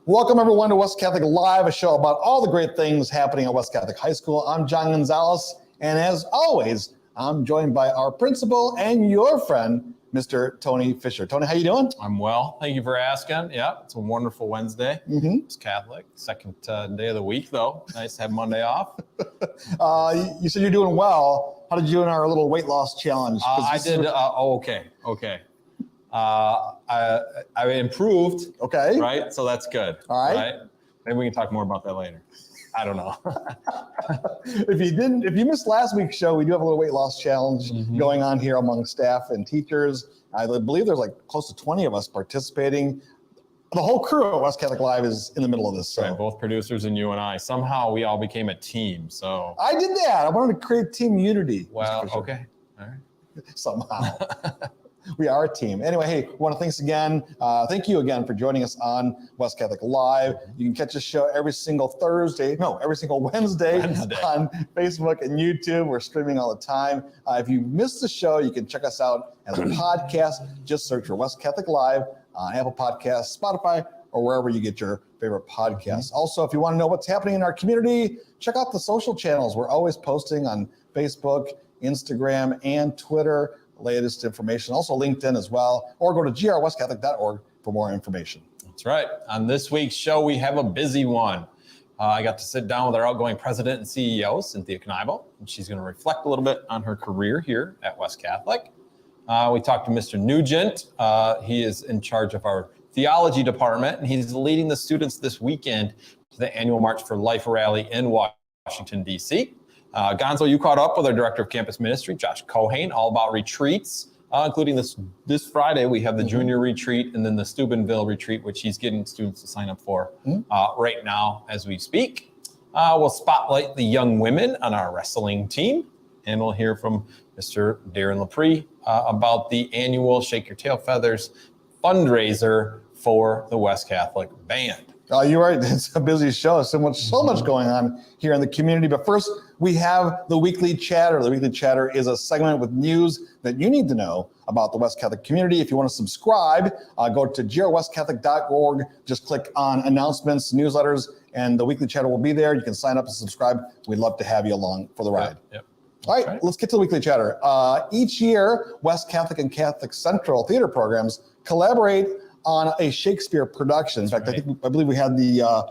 Welcome everyone to West Catholic Live, a show about all the great things happening at West Catholic High School. I'm John Gonzalez, and as always, I'm joined by our principal and your friend, Mr. Tony Fischer. Tony, how you doing? I'm well. Thank you for asking. Yeah, it's a wonderful Wednesday. It's Catholic. Second day of the week, though. Nice to have Monday off. You said you're doing well. How did you do in our little weight loss challenge? I did. Okay. I improved. Okay. Right. So that's good. All right. Maybe we can talk more about that later. I don't know. If you missed last week's show, we do have a little weight loss challenge going on here among staff and teachers. I believe there's like close to 20 of us participating. The whole crew at West Catholic Live is in the middle of this. So. Right, both producers and you and I. Somehow we all became a team. So I did that. I wanted to create team unity. Well, okay. All right. Somehow. We are a team. Anyway, hey, want to thank you again for joining us on West Catholic Live. You can catch the show every single Wednesday on Facebook and YouTube. We're streaming all the time. If you missed the show, you can check us out as a podcast. Just search for West Catholic Live on Apple Podcasts, Spotify, or wherever you get your favorite podcasts. Also, if you want to know what's happening in our community, check out the social channels. We're always posting on Facebook, Instagram, and Twitter. Latest information, also LinkedIn as well, or go to grwestcatholic.org for more information. That's right. On this week's show, we have a busy one. I got to sit down with our outgoing president and CEO, Cynthia Kneibel, and she's going to reflect a little bit on her career here at West Catholic. We talked to Mr. Nugent. He is in charge of our theology department, and he's leading the students this weekend to the annual March for Life rally in Washington, D.C. Gonzo, you caught up with our director of campus ministry, Josh Cohane, all about retreats, including this Friday. We have the junior retreat and then the Steubenville retreat, which he's getting students to sign up for right now as we speak. We'll spotlight the young women on our wrestling team, and we'll hear from Mr. Darren Lepre about the annual Shake Your Tail Feathers fundraiser for the West Catholic Band. You're right. It's a busy show. So much going on here in the community. But first, we have the Weekly Chatter. The Weekly Chatter is a segment with news that you need to know about the West Catholic community. If you want to subscribe, go to grwestcatholic.org. Just click on announcements, newsletters, and the Weekly Chatter will be there. You can sign up and subscribe. We'd love to have you along for the ride. Yep. All right, let's get to the Weekly Chatter. Each year, West Catholic and Catholic Central theater programs collaborate on a Shakespeare production. In fact, I believe we had the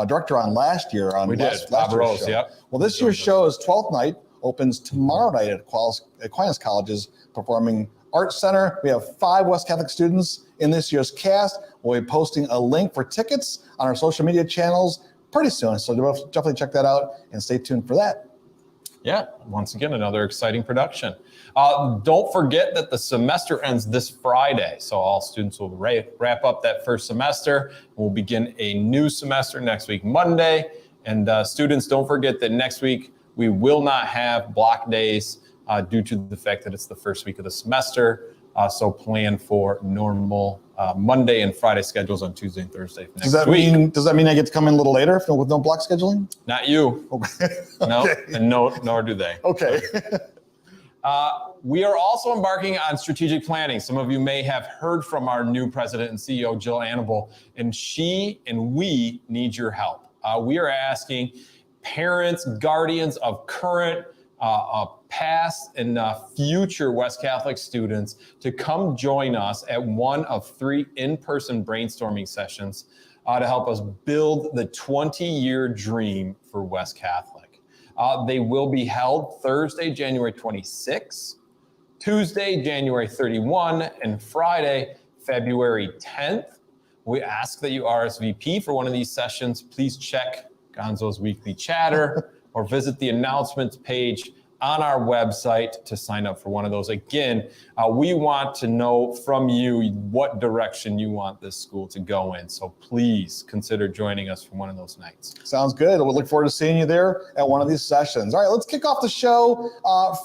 director on last year. Bob Rose, yep. Well, this year's show is 12th night, opens tomorrow night at Aquinas College's Performing Arts Center. We have 5 West Catholic students in this year's cast. We'll be posting a link for tickets on our social media channels pretty soon, so definitely check that out and stay tuned for that. Yeah, once again, another exciting production. Don't forget that the semester ends this Friday, so all students will wrap up that first semester. We'll begin a new semester next week, Monday. And students, don't forget that next week we will not have block days due to the fact that it's the first week of the semester. So plan for normal Monday and Friday schedules on Tuesday and Thursday next week. Does that mean I get to come in a little later with no block scheduling? Not you. Okay. No, and nor do they. Okay. We are also embarking on strategic planning. Some of you may have heard from our new president and CEO, Jill Annable, and she and we need your help. We are asking parents, guardians of current, past, and future West Catholic students to come join us at one of 3 in-person brainstorming sessions to help us build the 20-year dream for West Catholic. They will be held Thursday, January 26, Tuesday, January 31, and Friday, February 10th. We ask that you RSVP for one of these sessions. Please check Gonzo's Weekly Chatter or visit the announcements page on our website to sign up for one of those. Again, we want to know from you what direction you want this school to go in. So please consider joining us for one of those nights. Sounds good. We'll look forward to seeing you there at one of these sessions. All right, let's kick off the show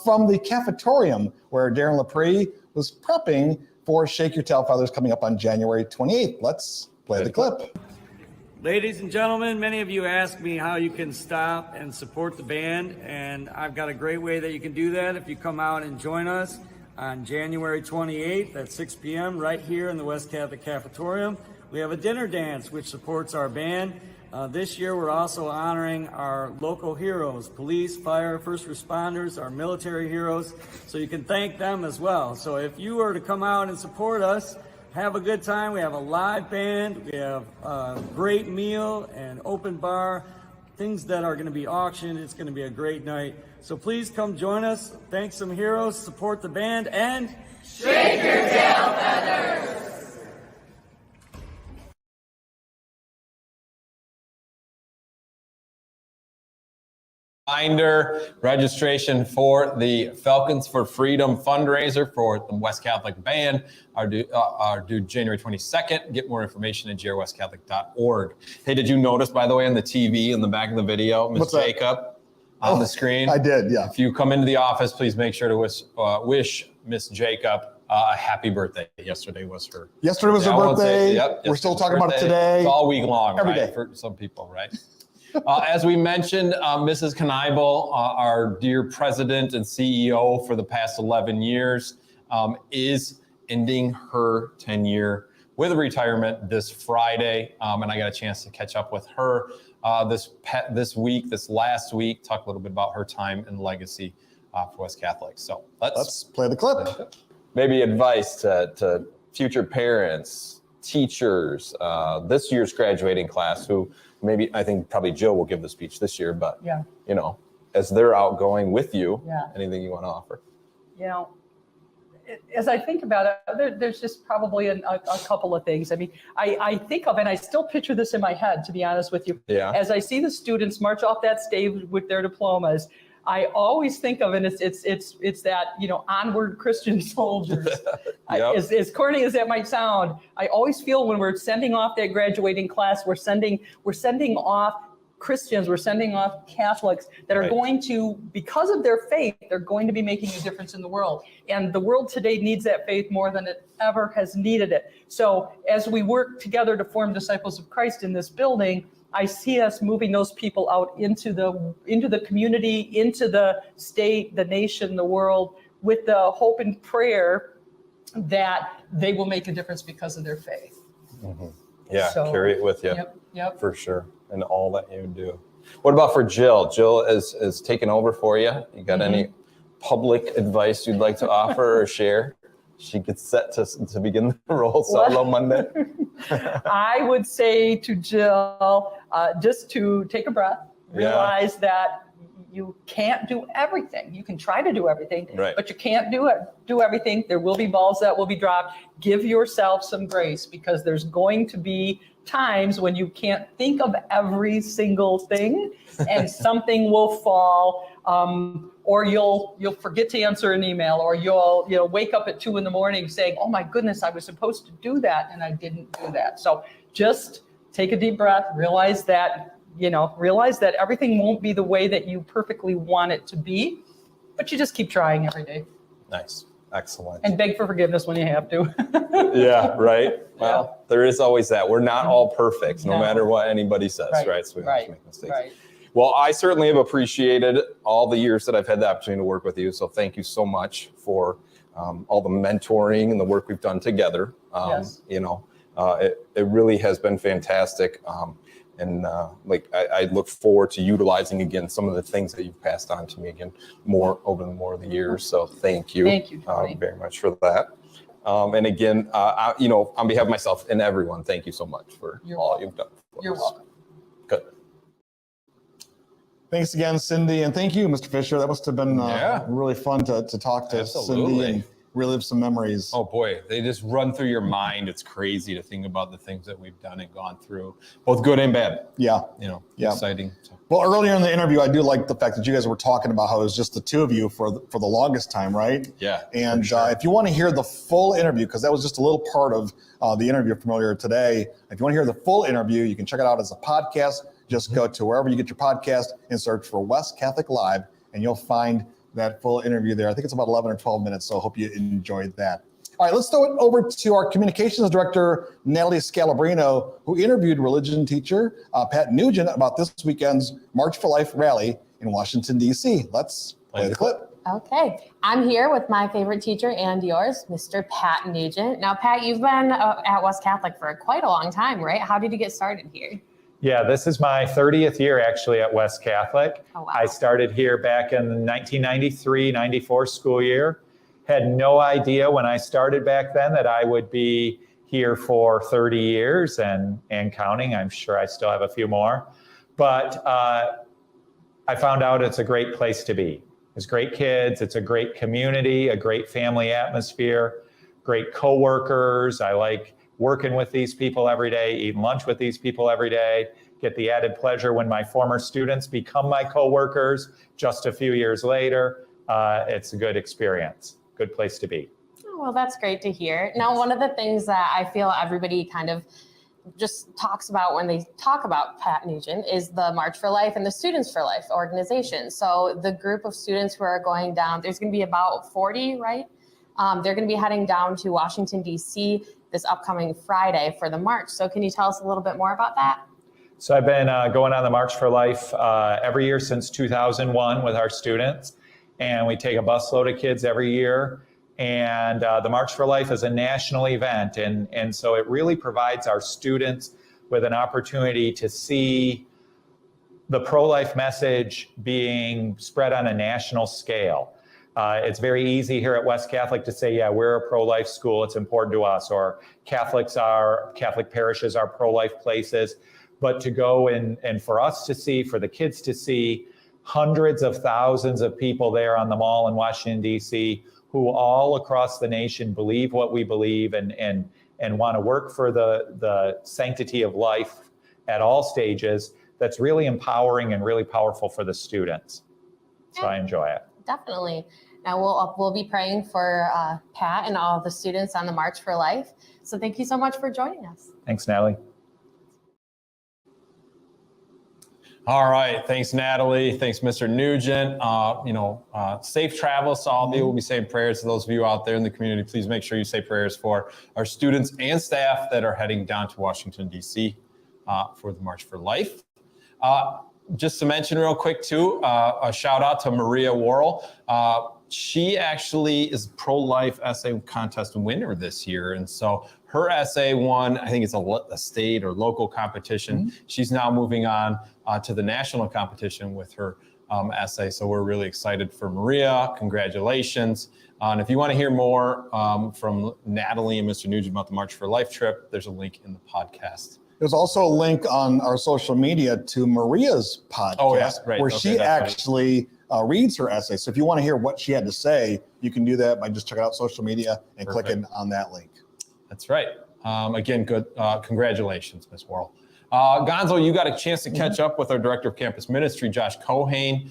from the cafetorium where Darren Lepre was prepping for Shake Your Tail Feathers coming up on January 28th. Let's play the clip. Ladies and gentlemen, many of you ask me how you can stop and support the band, and I've got a great way that you can do that if you come out and join us on January 28th at 6 p.m. right here in the West Catholic Cafetorium. We have a dinner dance, which supports our band. This year, we're also honoring our local heroes, police, fire, first responders, our military heroes, so you can thank them as well. So if you were to come out and support us, have a good time. We have a live band, we have a great meal and open bar, things that are going to be auctioned. It's going to be a great night. So please come join us, thank some heroes, support the band, and shake your tail feathers! Reminder, registration for the Falcons for Freedom fundraiser for the West Catholic Band are due January 22nd. Get more information at grwestcatholic.org. Hey, did you notice, by the way, on the TV in the back of the video, Miss Jacob on the screen? I did, yeah. If you come into the office, please make sure to wish Miss Jacob a happy birthday. Yesterday was her birthday. Yep, we're still talking about it today. It's all week long, every right? day. For some people, right? As we mentioned, Mrs. Kneibel, our dear president and CEO for the past 11 years, is ending her tenure with a retirement this Friday. And I got a chance to catch up with her this last week, talk a little bit about her time and legacy for West Catholic. So let's play the clip. Maybe advice to future parents, teachers, this year's graduating class who maybe, I think probably Jill will give the speech this year, but you know, as they're outgoing with you, anything you want to offer? You know, as I think about it, there's just probably a couple of things. I mean, I think of, and I still picture this in my head, to be honest with you, as I see the students march off that stage with their diplomas, I always think of it, it's that, you know, onward Christian soldiers. As corny as that might sound, I always feel when we're sending off that graduating class, we're sending off Christians, we're sending off Catholics that are going to, because of their faith, they're going to be making a difference in the world. And the world today needs that faith more than it ever has needed it. So as we work together to form disciples of Christ in this building, I see us moving those people out into the community, into the state, the nation, the world, with the hope and prayer that they will make a difference because of their faith. Mm-hmm. Yeah, so, carry it with you. Yep. For sure. And all that you do. What about for Jill? Jill is taking over for you. You got any public advice you'd like to offer or share? She gets set to begin the role solo Monday. I would say to Jill, just to take a breath, realize that you can't do everything. You can try to do everything, but you can't do everything. There will be balls that will be dropped. Give yourself some grace, because there's going to be times when you can't think of every single thing and something will fall, or you'll forget to answer an email, or you'll wake up at 2 a.m. saying, oh my goodness, I was supposed to do that and I didn't do that. So just take a deep breath, realize that everything won't be the way that you perfectly want it to be, but you just keep trying every day. Nice. Excellent. And beg for forgiveness when you have to. Yeah, right. Well, there is always that. We're not all perfect, no matter what anybody says, right? So we have to make mistakes. Right. Well, I certainly have appreciated all the years that I've had the opportunity to work with you. So thank you so much for all the mentoring and the work we've done together. It really has been fantastic. I look forward to utilizing again some of the things that you've passed on to me again over the years. So thank you. Thank you, Tony. Very much for that. And again, on behalf of myself and everyone, thank you so much for all you've done. You're welcome. Good. Thanks again, Cindy, and thank you, Mr. Fischer. That must have been really fun to talk to Cindy and relive some memories. Oh boy, they just run through your mind. It's crazy to think about the things that we've done and gone through, both good and bad. Exciting. Well, earlier in the interview, I do like the fact that you guys were talking about how it was just the two of you for the longest time, right? Yeah. And if you want to hear the full interview, because that was just a little part of the interview from earlier today, if you want to hear the full interview, you can check it out as a podcast. Just go to wherever you get your podcast and search for West Catholic Live, and you'll find that full interview there. I think it's about 11 or 12 minutes, so I hope you enjoyed that. All right, let's throw it over to our communications director, Natalie Scalabrino, who interviewed religion teacher Pat Nugent about this weekend's March for Life rally in Washington, D.C. Let's play the clip. Okay, I'm here with my favorite teacher and yours, Mr. Pat Nugent. Now, Pat, you've been at West Catholic for quite a long time, right? How did you get started here? Yeah, this is my 30th year actually at West Catholic. Oh, wow. I started here back in the 1993-94 school year. Had no idea when I started back then that I would be here for 30 years and counting. I'm sure I still have a few more. But I found out it's a great place to be. It's great kids, it's a great community, a great family atmosphere, great coworkers. I like working with these people every day, eating lunch with these people every day, get the added pleasure when my former students become my coworkers just a few years later. It's a good experience, good place to be. Oh, well, that's great to hear. Now, one of the things that I feel everybody kind of just talks about when they talk about Pat Nugent is the March for Life and the Students for Life organization. So the group of students who are going down, there's going to be about 40, right? They're going to be heading down to Washington, D.C. this upcoming Friday for the march. So can you tell us a little bit more about that? So I've been going on the March for Life every year since 2001 with our students. And we take a busload of kids every year. And the March for Life is a national event. And so it really provides our students with an opportunity to see the pro-life message being spread on a national scale. It's very easy here at West Catholic to say, yeah, we're a pro-life school, it's important to us, or Catholic parishes are pro-life places. But to go and for us to see, for the kids to see hundreds of thousands of people there on the mall in Washington, D.C., who all across the nation believe what we believe and want to work for the sanctity of life at all stages, that's really empowering and really powerful for the students. So I enjoy it. Definitely. Now we'll be praying for Pat and all the students on the March for Life. So thank you so much for joining us. Thanks, Natalie. All right. Thanks, Natalie. Thanks, Mr. Nugent. Safe travels to all of you. We'll be saying prayers to those of you out there in the community. Please make sure you say prayers for our students and staff that are heading down to Washington, D.C. For the March for Life. Just to mention real quick, too, a shout out to Maria Worrell. She actually is pro-life essay contest winner this year. And so her essay won, I think it's a state or local competition. Mm-hmm. She's now moving on to the national competition with her essay. So we're really excited for Maria. Congratulations. And if you want to hear more from Natalie and Mr. Nugent about the March for Life trip, there's a link in the podcast. There's also a link on our social media to Maria's podcast, where she actually reads her essay. So if you want to hear what she had to say, you can do that by just checking out social media and clicking on that link. That's right. Again, good. Congratulations, Ms. Worrell. Gonzo, you got a chance to catch up with our Director of Campus Ministry, Josh Cohane,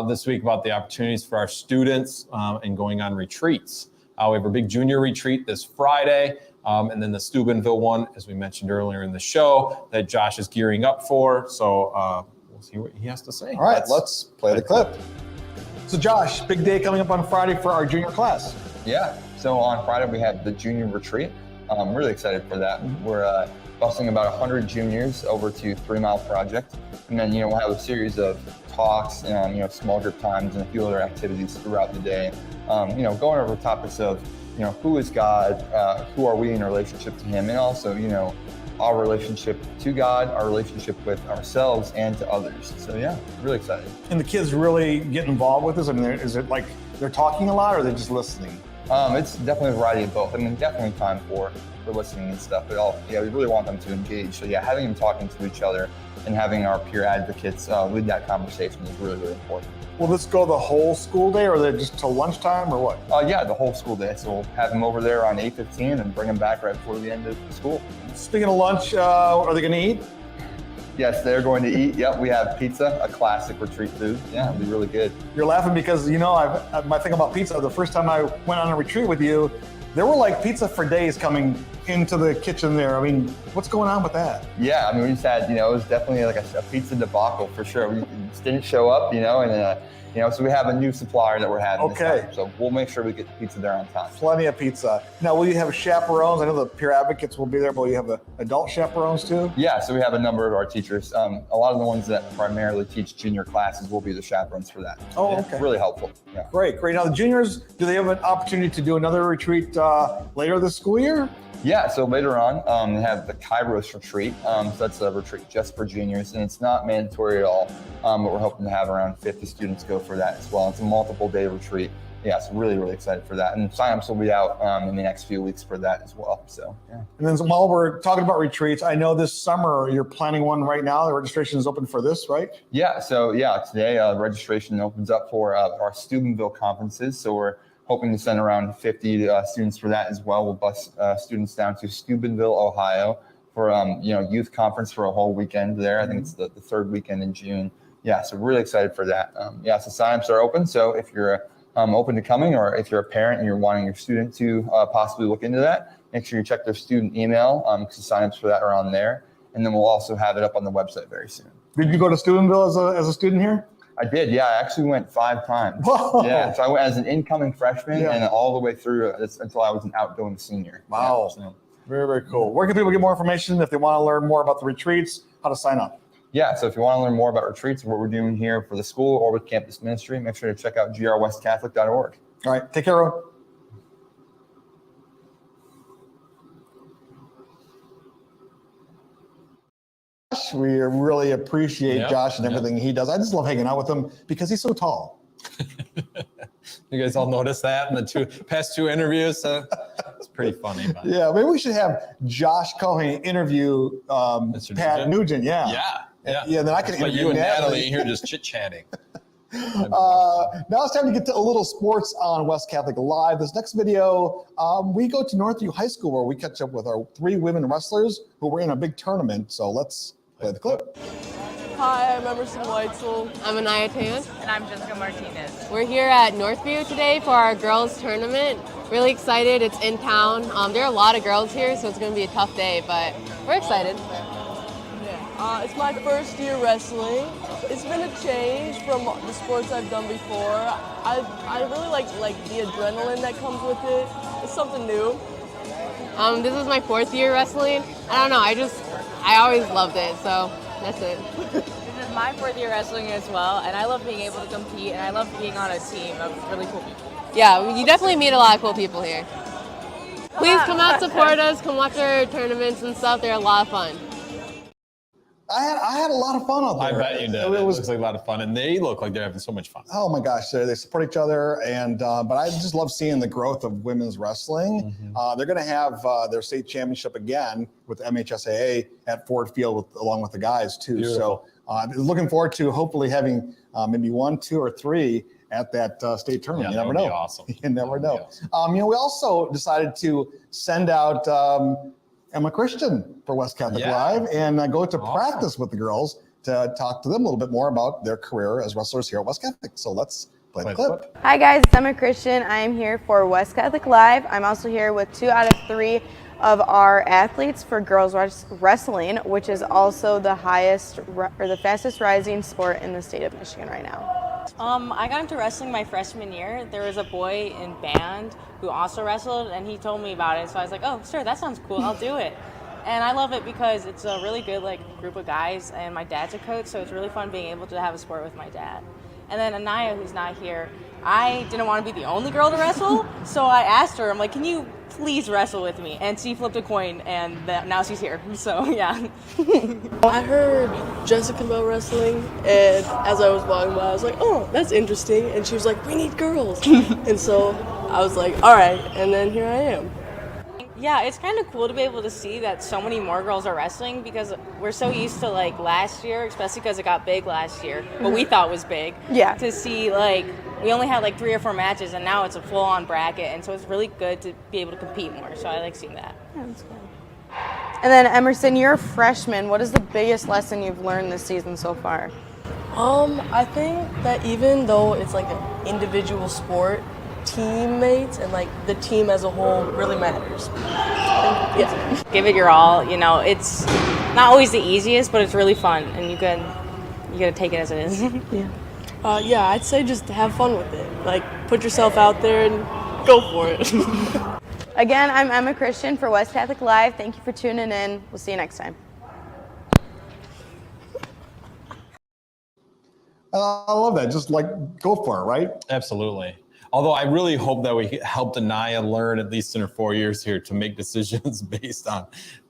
this week about the opportunities for our students and going on retreats. We have a big junior retreat this Friday. And then the Steubenville one, as we mentioned earlier in the show, that Josh is gearing up for. So we'll see what he has to say. All right, let's play the clip. So Josh, big day coming up on Friday for our junior class. Yeah, so on Friday we have the junior retreat. I'm really excited for that. We're busing about 100 juniors over to 3 Mile Project. And then, we'll have a series of talks and, small group times and a few other activities throughout the day. Going over topics of, who is God, who are we in relationship to him, and also, our relationship to God, our relationship with ourselves and to others. So yeah, really excited. And the kids really get involved with this? I mean, is it like they're talking a lot or are they just listening? It's definitely a variety of both. I mean, definitely time for listening and stuff, but we really want them to engage. So yeah, having them talking to each other and having our peer advocates lead that conversation is really, really important. Will this go the whole school day, or are they just till lunchtime, or what? Yeah, the whole school day. So we'll have them over there on 8:15 and bring them back right before the end of the school. Speaking of lunch, are they going to eat? Yes, they're going to eat. Yep, we have pizza, a classic retreat food. Yeah, it'll be really good. You're laughing because, my thing about pizza, the first time I went on a retreat with you, there were like pizza for days coming into the kitchen there. I mean, what's going on with that? Yeah, I mean, we just had, it was definitely like a pizza debacle for sure. We just didn't show up, and You know, so we have a new supplier that we're having this Okay. time. So we'll make sure we get the pizza there on time. Plenty of pizza. Now, will you have chaperones? I know the peer advocates will be there, but will you have adult chaperones too? Yeah, so we have a number of our teachers. A lot of the ones that primarily teach junior classes will be the chaperones for that. Oh, Yeah, okay. Really helpful. Yeah. Great. Now, the juniors, do they have an opportunity to do another retreat later this school year? Yeah, so later on, they have the Kairos retreat. So that's a retreat just for juniors, and it's not mandatory at all. But we're hoping to have around 50 students go for that as well. It's a multiple day retreat. Yeah, so really, really excited for that. And signups will be out in the next few weeks for that as well. So, yeah. And then while we're talking about retreats, I know this summer you're planning one right now. The registration is open for this, right? Yeah, so today registration opens up for our Steubenville conferences. So we're hoping to send around 50 students for that as well. We'll bus students down to Steubenville, Ohio for youth conference for a whole weekend there. I think it's the third weekend in June. Yeah, so really excited for that. So signups are open. So if you're open to coming, or if you're a parent and you're wanting your student to possibly look into that, make sure you check their student email because signups for that are on there. And then we'll also have it up on the website very soon. Did you go to Steubenville as a student here? I did, yeah. I actually went 5 times. Whoa. Yeah, so I went as an incoming freshman Yeah. and all the way through until I was an outgoing senior. Wow. Yeah, so. Very, very cool. Where can people get more information if they want to learn more about the retreats, how to sign up? Yeah, so if you want to learn more about retreats, what we're doing here for the school or with campus ministry, make sure to check out grwestcatholic.org. All right, take care, everyone. We really appreciate Josh and everything he does. I just love hanging out with him because he's so tall. You guys all noticed that in the past two interviews? It's pretty funny. But. Yeah, maybe we should have Josh Cohen interview Pat Nugent. Yeah, then I can interview you and Natalie here just chit-chatting. Now it's time to get to a little sports on West Catholic Live. This next video, we go to Northview High School where we catch up with our 3 women wrestlers who were in a big tournament. So let's play the clip. Hi, I'm Emerson Weitzel. I'm Anaya Tan. And I'm Jessica Martinez. We're here at Northview today for our girls tournament. Really excited, it's in town. There are a lot of girls here, so it's going to be a tough day, but we're excited. It's my first year wrestling. It's been a change from the sports I've done before. I really like the adrenaline that comes with it. It's something new. This is my 4th year wrestling. I don't know, I always loved it, so that's it. This is my 4th year wrestling as well, and I love being able to compete, and I love being on a team of really cool people. Yeah, you definitely meet a lot of cool people here. Please come out, support us, come watch our tournaments and stuff. They're a lot of fun. I had a lot of fun out there. I bet you did. It looks like a lot of fun, and they look like they're having so much fun. Oh my gosh, they support each other, and but I just love seeing the growth of women's wrestling. They're going to have their state championship again with MHSAA at Ford Field along with the guys too. Beautiful. So looking forward to hopefully having maybe 1, 2, or 3 at that state tournament. Yeah, You never that would know. be awesome. You never know. Awesome. We also decided to send out Emma Christian for West Catholic Live and go to practice with the girls to talk to them a little bit more about their career as wrestlers here at West Catholic. So let's play the clip. Hi guys, it's Emma Christian. I am here for West Catholic Live. I'm also here with 2 out of 3 of our athletes for girls wrestling, which is also the fastest rising sport in the state of Michigan right now. I got into wrestling my freshman year. There was a boy in band who also wrestled, and he told me about it. So I was like, oh, sure, that sounds cool. I'll do it. And I love it because it's a really good group of guys, and my dad's a coach, so it's really fun being able to have a sport with my dad. And then Anaya, who's not here, I didn't want to be the only girl to wrestle, so I asked her, I'm like, can you please wrestle with me? And she flipped a coin, and now she's here. So, yeah. I heard Jessica about wrestling, and as I was walking by, I was like, oh, that's interesting. And she was like, we need girls. And so I was like, all right. And then here I am. Yeah, it's kind of cool to be able to see that so many more girls are wrestling because we're so used to last year, especially because it got big last year, what we thought was big. Yeah. To see we only had 3 or 4 matches and now it's a full-on bracket, and so it's really good to be able to compete more. So I like seeing that. Yeah, that's good. And then Emerson, you're a freshman. What is the biggest lesson you've learned this season so far? I think that even though it's an individual sport, teammates and the team as a whole really matters. Yeah. Give it your all. It's not always the easiest, but it's really fun, and you gotta take it as it is. Yeah. Yeah, I'd say just have fun with it. Like, put yourself out there and go for it. Again, I'm Emma Christian for West Catholic Live. Thank you for tuning in. We'll see you next time. I love that. Just like go for it, right? Absolutely. Although I really hope that we helped Anaya learn, at least in her 4 years here, to make decisions based on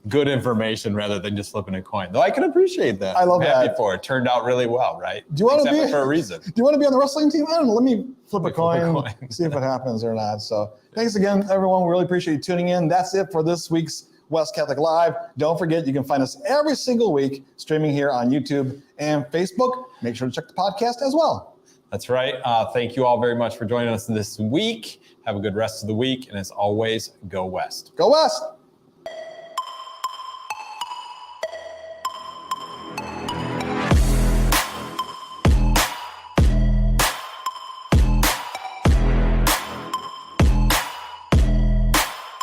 good information rather than just flipping a coin. Though I can appreciate that. I love I'm happy that. for it. Turned out really well, right? Do you want to be for a reason? Do you want to be on the wrestling team? I don't know. Let me flip a Flip a coin, coin. see if it happens or not. So thanks again, everyone. We really appreciate you tuning in. That's it for this week's West Catholic Live. Don't forget, you can find us every single week streaming here on YouTube and Facebook. Make sure to check the podcast as well. That's right. Thank you all very much for joining us this week. Have a good rest of the week. And as always, go West. Go West.